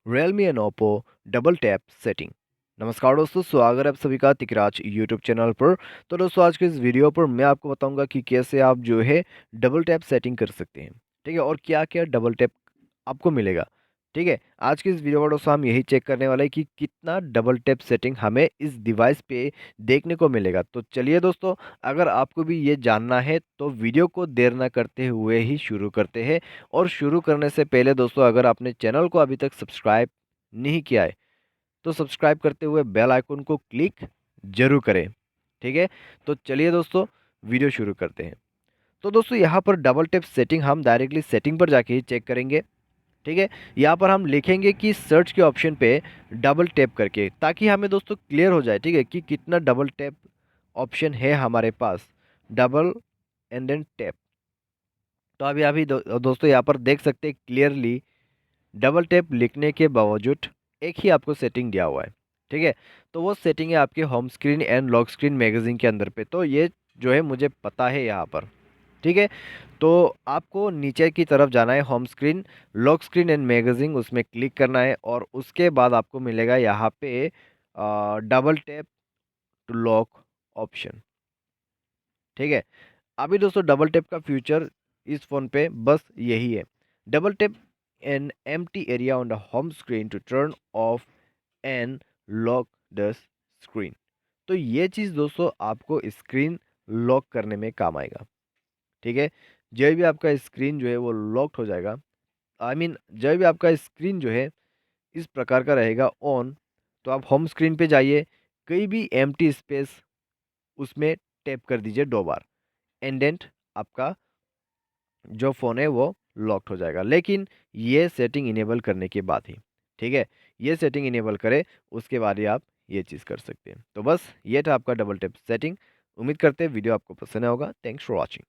Realme and Oppo double tap setting. नमस्कार दोस्तों, स्वागत है आप सभी का तिकराज यूट्यूब चैनल पर। तो दोस्तों, आज के इस वीडियो पर मैं आपको बताऊंगा कि कैसे आप जो है डबल टैप सेटिंग कर सकते हैं। ठीक है, और क्या क्या डबल टैप आपको मिलेगा। ठीक है, आज के इस वीडियो में दोस्तों हम यही चेक करने वाले हैं कि कितना डबल टैप सेटिंग हमें इस डिवाइस पे देखने को मिलेगा। तो चलिए दोस्तों, अगर आपको भी ये जानना है तो वीडियो को देर ना करते हुए ही शुरू करते हैं। और शुरू करने से पहले दोस्तों, अगर आपने चैनल को अभी तक सब्सक्राइब नहीं किया है तो सब्सक्राइब करते हुए बेल आइकन को क्लिक जरूर करें। ठीक है, तो चलिए दोस्तों वीडियो शुरू करते हैं। तो दोस्तों, यहाँ पर डबल टैप सेटिंग हम डायरेक्टली सेटिंग पर जाके ही चेक करेंगे। ठीक है, यहाँ पर हम लिखेंगे कि सर्च के ऑप्शन पे डबल टैप करके, ताकि हमें दोस्तों क्लियर हो जाए। ठीक है, कि कितना डबल टैप ऑप्शन है हमारे पास। Double and then tap. तो अभी अभी दोस्तों यहाँ पर देख सकते हैं क्लियरली, डबल टैप लिखने के बावजूद एक ही आपको सेटिंग दिया हुआ है। ठीक है, तो वो सेटिंग है आपके home screen and lock screen magazine के अंदर पे। तो ये जो है मुझे पता है यहाँ पर। ठीक है, तो आपको नीचे की तरफ जाना है, home screen lock screen and magazine, उसमें क्लिक करना है और उसके बाद आपको मिलेगा यहाँ पे double tap to lock option. ठीक है, अभी दोस्तों डबल टैप का फ्यूचर इस फ़ोन पे बस यही है। Double tap an empty area on the home screen to turn off and lock the screen. तो ये चीज़ दोस्तों आपको स्क्रीन लॉक करने में काम आएगा। ठीक है, जब भी आपका स्क्रीन जो है वो लॉक्ड हो जाएगा, जब भी आपका स्क्रीन जो है इस प्रकार का रहेगा ऑन, तो आप होम स्क्रीन पे जाइए, कहीं भी एम्प्टी स्पेस उसमें टैप कर दीजिए 2 बार, एंड देन आपका जो फ़ोन है वो लॉक्ड हो जाएगा। लेकिन ये सेटिंग इनेबल करने के बाद ही। ठीक है, ये सेटिंग इनेबल करें, उसके बाद ही आप ये चीज़ कर सकते हैं। तो बस ये था आपका डबल टैप सेटिंग। उम्मीद करते हैं वीडियो आपको पसंद आया होगा। Thanks for watching.